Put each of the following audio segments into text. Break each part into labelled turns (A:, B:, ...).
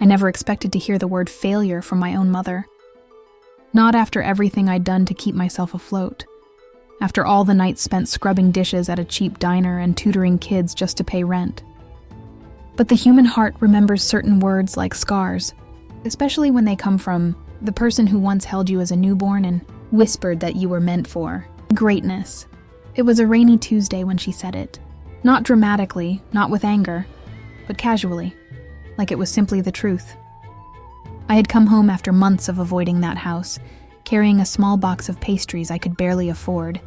A: I never expected to hear the word failure from my own mother. Not after everything I'd done to keep myself afloat. After all the nights spent scrubbing dishes at a cheap diner and tutoring kids just to pay rent. But the human heart remembers certain words like scars, especially when they come from the person who once held you as a newborn and whispered that you were meant for greatness. It was a rainy Tuesday when she said it. Not dramatically, not with anger, but casually, like it was simply the truth. I had come home after months of avoiding that house, carrying a small box of pastries I could barely afford,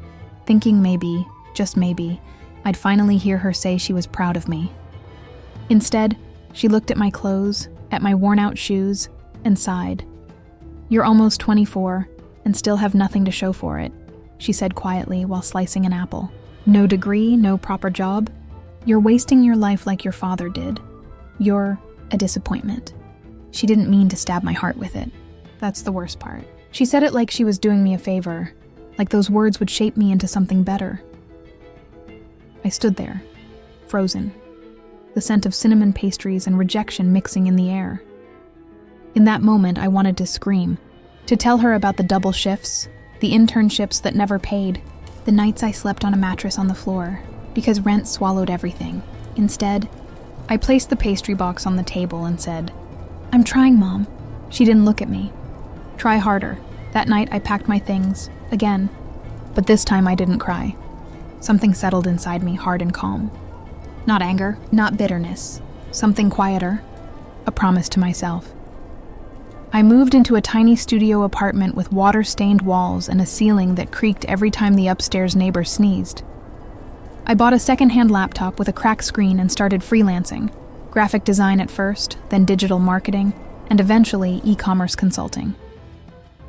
A: thinking maybe, just maybe, I'd finally hear her say she was proud of me. Instead, she looked at my clothes, at my worn-out shoes, and sighed. "You're almost 24 and still have nothing to show for it," she said quietly while slicing an apple. "No degree, no proper job. You're wasting your life like your father did. You're a disappointment." She didn't mean to stab my heart with it. That's the worst part. She said it like she was doing me a favor, like those words would shape me into something better. I stood there, frozen, the scent of cinnamon pastries and rejection mixing in the air. In that moment, I wanted to scream, to tell her about the double shifts, the internships that never paid, the nights I slept on a mattress on the floor, because rent swallowed everything. Instead, I placed the pastry box on the table and said, "I'm trying, Mom." She didn't look at me. "Try harder." That night, I packed my things, again. But this time, I didn't cry. Something settled inside me, hard and calm. Not anger, not bitterness. Something quieter. A promise to myself. I moved into a tiny studio apartment with water-stained walls and a ceiling that creaked every time the upstairs neighbor sneezed. I bought a second-hand laptop with a cracked screen and started freelancing. Graphic design at first, then digital marketing, and eventually e-commerce consulting.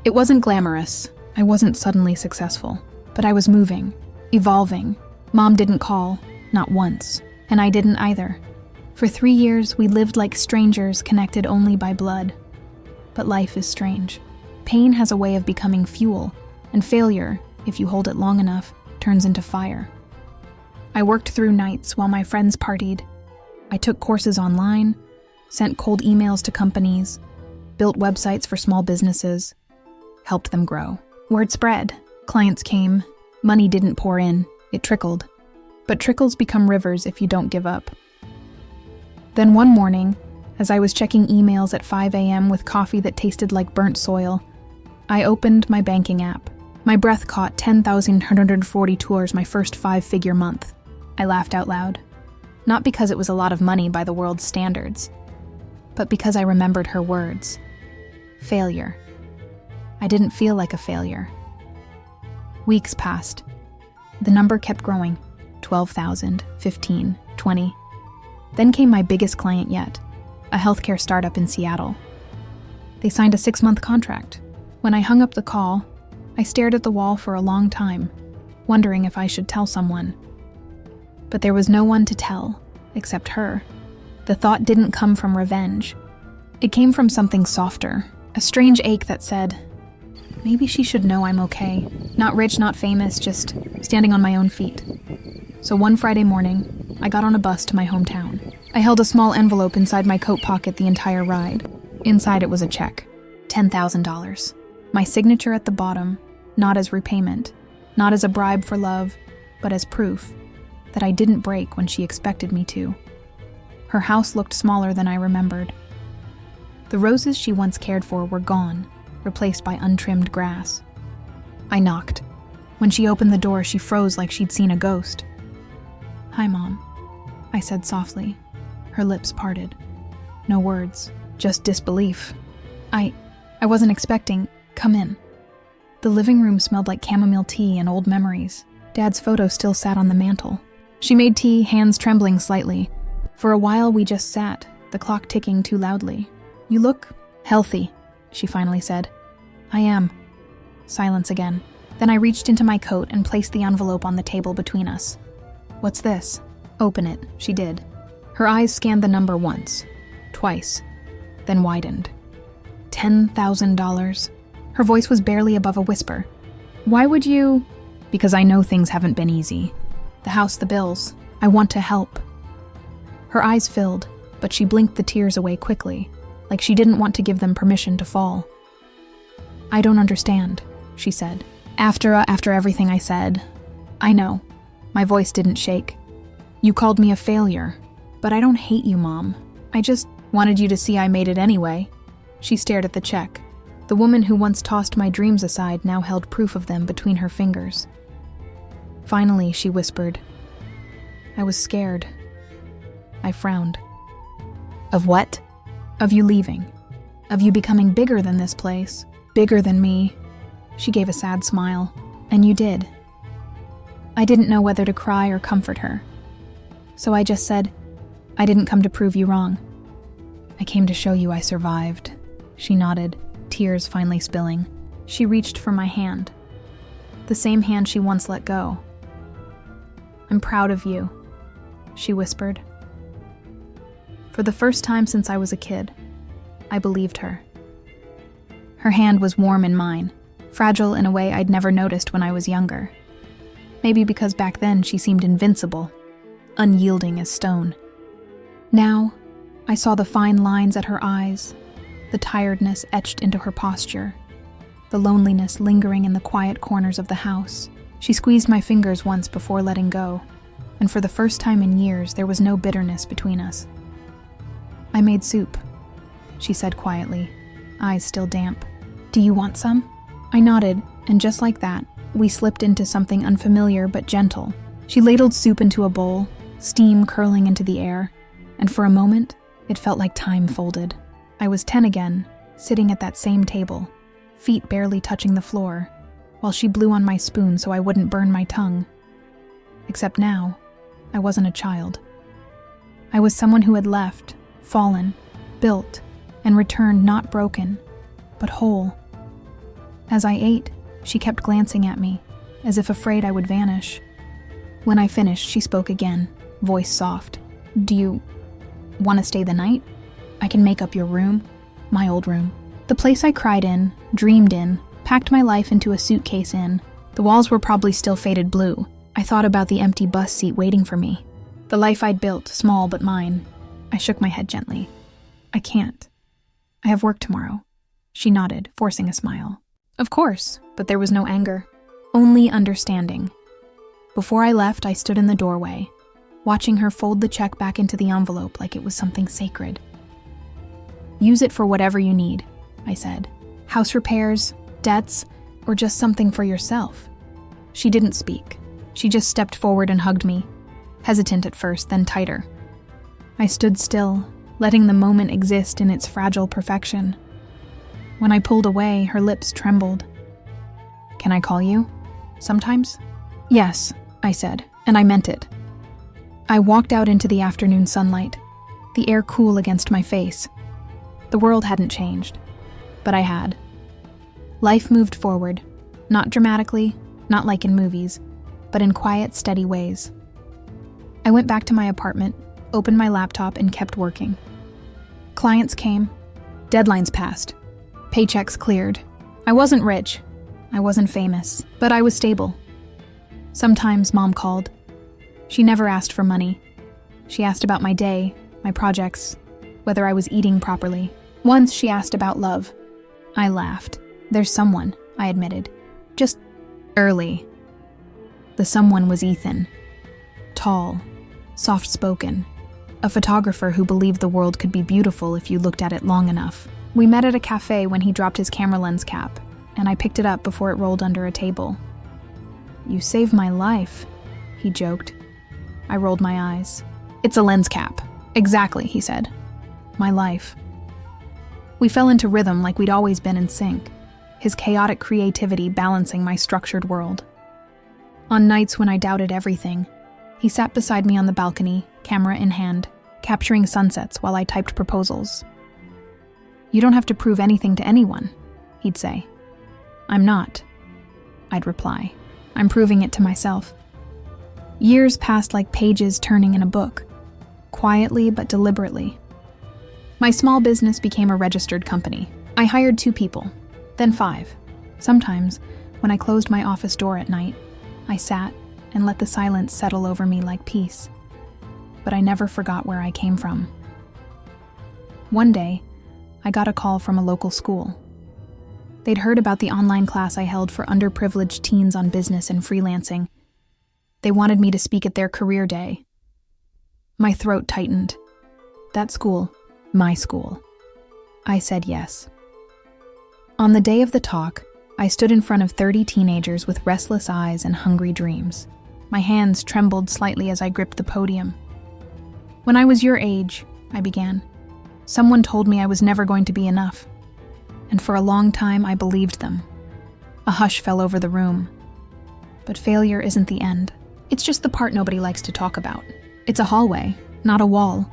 A: It wasn't glamorous. I wasn't suddenly successful. But I was moving, evolving. Mom didn't call, not once, and I didn't either. For 3 years, we lived like strangers connected only by blood. But life is strange. Pain has a way of becoming fuel, and failure, if you hold it long enough, turns into fire. I worked through nights while my friends partied. I took courses online, sent cold emails to companies, built websites for small businesses, helped them grow. Word spread. Clients came. Money didn't pour in. It trickled. But trickles become rivers if you don't give up. Then one morning, as I was checking emails at 5 a.m. with coffee that tasted like burnt soil, I opened my banking app. My breath caught $10,140, my first 5-figure month. I laughed out loud. Not because it was a lot of money by the world's standards, but because I remembered her words. Failure. I didn't feel like a failure. Weeks passed. The number kept growing. 12,000, 15, 20. Then came my biggest client yet, a healthcare startup in Seattle. They signed a 6-month contract. When I hung up the call, I stared at the wall for a long time, wondering if I should tell someone. But there was no one to tell, except her. The thought didn't come from revenge. It came from something softer, a strange ache that said, maybe she should know I'm okay. Not rich, not famous, just standing on my own feet. So one Friday morning, I got on a bus to my hometown. I held a small envelope inside my coat pocket the entire ride. Inside it was a check. $10,000. My signature at the bottom, not as repayment, not as a bribe for love, but as proof that I didn't break when she expected me to. Her house looked smaller than I remembered. The roses she once cared for were gone, replaced by untrimmed grass. I knocked. When she opened the door, she froze like she'd seen a ghost. "Hi, Mom," I said softly. Her lips parted. No words, just disbelief. I wasn't expecting. Come in." The living room smelled like chamomile tea and old memories. Dad's photo still sat on the mantel. She made tea, hands trembling slightly. For a while we just sat, the clock ticking too loudly. "You look healthy," she finally said. "I am." Silence again. Then I reached into my coat and placed the envelope on the table between us. "What's this?" "Open it," she did. Her eyes scanned the number once, twice, then widened. $10,000. Her voice was barely above a whisper. "Why would you?" "Because I know things haven't been easy. The house, the bills. I want to help." Her eyes filled, but she blinked the tears away quickly, like she didn't want to give them permission to fall. "I don't understand," she said. After everything I said, "I know." My voice didn't shake. "You called me a failure, but I don't hate you, Mom. I just wanted you to see I made it anyway." She stared at the check. The woman who once tossed my dreams aside now held proof of them between her fingers. Finally, she whispered. I was scared. I frowned. "Of what?" "Of you leaving. Of you becoming bigger than this place. Bigger than me." She gave a sad smile. "And you did." I didn't know whether to cry or comfort her. So I just said, "I didn't come to prove you wrong. I came to show you I survived." She nodded, tears finally spilling. She reached for my hand. The same hand she once let go. "I'm proud of you," she whispered. For the first time since I was a kid, I believed her. Her hand was warm in mine, fragile in a way I'd never noticed when I was younger. Maybe because back then she seemed invincible, unyielding as stone. Now, I saw the fine lines at her eyes, the tiredness etched into her posture, the loneliness lingering in the quiet corners of the house. She squeezed my fingers once before letting go, and for the first time in years there was no bitterness between us. "I made soup," she said quietly, eyes still damp. "Do you want some?" I nodded, and just like that, we slipped into something unfamiliar but gentle. She ladled soup into a bowl, steam curling into the air, and for a moment, it felt like time folded. I was 10 again, sitting at that same table, feet barely touching the floor, while she blew on my spoon so I wouldn't burn my tongue. Except now, I wasn't a child. I was someone who had left, fallen, built, and returned not broken, but whole. As I ate, she kept glancing at me, as if afraid I would vanish. When I finished, she spoke again, voice soft. "Do you want to stay the night? I can make up your room, my old room." The place I cried in, dreamed in, packed my life into a suitcase in. The walls were probably still faded blue. I thought about the empty bus seat waiting for me. The life I'd built, small but mine. I shook my head gently. "I can't. I have work tomorrow." She nodded, forcing a smile. Of course, but there was no anger. Only understanding. Before I left, I stood in the doorway, watching her fold the check back into the envelope like it was something sacred. "Use it for whatever you need," I said. "House repairs, debts, or just something for yourself." She didn't speak. She just stepped forward and hugged me, hesitant at first, then tighter. I stood still, letting the moment exist in its fragile perfection. When I pulled away, her lips trembled. "Can I call you? Sometimes?" "Yes," I said, and I meant it. I walked out into the afternoon sunlight, the air cool against my face. The world hadn't changed, but I had. Life moved forward, not dramatically, not like in movies, but in quiet, steady ways. I went back to my apartment, opened my laptop, and kept working. Clients came, deadlines passed, paychecks cleared. I wasn't rich, I wasn't famous, but I was stable. Sometimes Mom called. She never asked for money. She asked about my day, my projects, whether I was eating properly. Once she asked about love. I laughed. "There's someone," I admitted. "Just early." The someone was Ethan. Tall, soft-spoken, a photographer who believed the world could be beautiful if you looked at it long enough. We met at a cafe when he dropped his camera lens cap, and I picked it up before it rolled under a table. "You saved my life," he joked. I rolled my eyes. "It's a lens cap." "Exactly," he said. "My life." We fell into rhythm like we'd always been in sync, his chaotic creativity balancing my structured world. On nights when I doubted everything, he sat beside me on the balcony, camera in hand, capturing sunsets while I typed proposals. "You don't have to prove anything to anyone," he'd say. "I'm not," I'd reply. "I'm proving it to myself." Years passed like pages turning in a book, quietly but deliberately. My small business became a registered company. I hired 2 people, then 5. Sometimes, when I closed my office door at night, I sat and let the silence settle over me like peace. But I never forgot where I came from. One day, I got a call from a local school. They'd heard about the online class I held for underprivileged teens on business and freelancing. They wanted me to speak at their career day. My throat tightened. That school, my school. I said yes. On the day of the talk, I stood in front of 30 teenagers with restless eyes and hungry dreams. My hands trembled slightly as I gripped the podium. When I was your age, I began, someone told me I was never going to be enough. And for a long time, I believed them. A hush fell over the room. But failure isn't the end. It's just the part nobody likes to talk about. It's a hallway, not a wall.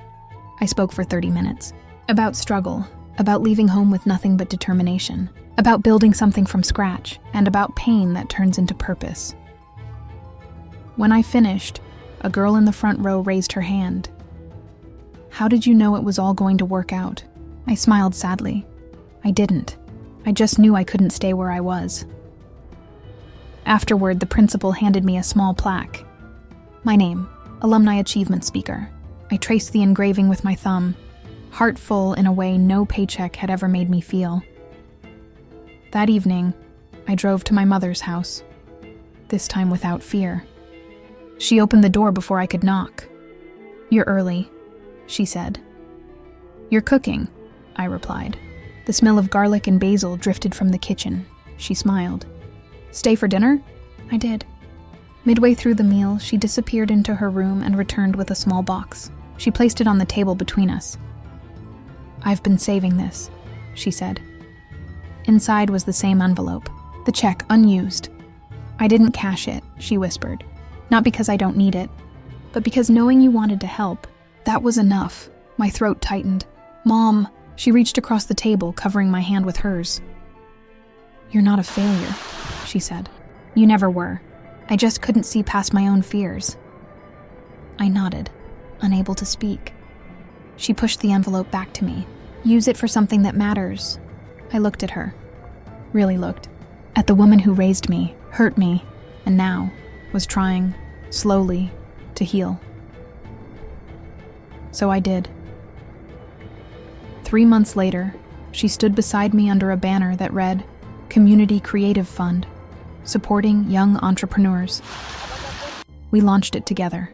A: I spoke for 30 minutes. About struggle, about leaving home with nothing but determination, about building something from scratch, and about pain that turns into purpose. When I finished, a girl in the front row raised her hand. How did you know it was all going to work out? I smiled sadly. I didn't. I just knew I couldn't stay where I was. Afterward, the principal handed me a small plaque. My name, Alumni Achievement Speaker. I traced the engraving with my thumb, heartful in a way no paycheck had ever made me feel. That evening, I drove to my mother's house, this time without fear. She opened the door before I could knock. "You're early," she said. "You're cooking," I replied. The smell of garlic and basil drifted from the kitchen. She smiled. "Stay for dinner?" I did. Midway through the meal, she disappeared into her room and returned with a small box. She placed it on the table between us. "I've been saving this," she said. Inside was the same envelope, the check unused. "I didn't cash it," she whispered. "Not because I don't need it, but because knowing you wanted to help, that was enough." My throat tightened. "Mom," she reached across the table, covering my hand with hers. "You're not a failure," she said. "You never were. I just couldn't see past my own fears." I nodded, unable to speak. She pushed the envelope back to me. "Use it for something that matters." I looked at her. Really looked. At the woman who raised me, hurt me, and now was trying, slowly, to heal. So I did. 3 months later, she stood beside me under a banner that read, "Community Creative Fund, supporting young entrepreneurs." We launched it together.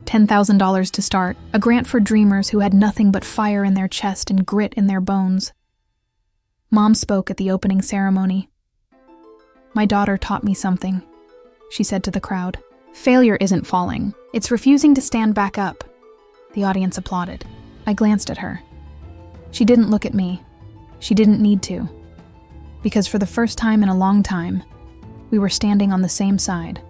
A: $10,000 to start, a grant for dreamers who had nothing but fire in their chest and grit in their bones. Mom spoke at the opening ceremony. "My daughter taught me something," she said to the crowd. "Failure isn't falling. It's refusing to stand back up." The audience applauded. I glanced at her. She didn't look at me. She didn't need to. Because for the first time in a long time, we were standing on the same side.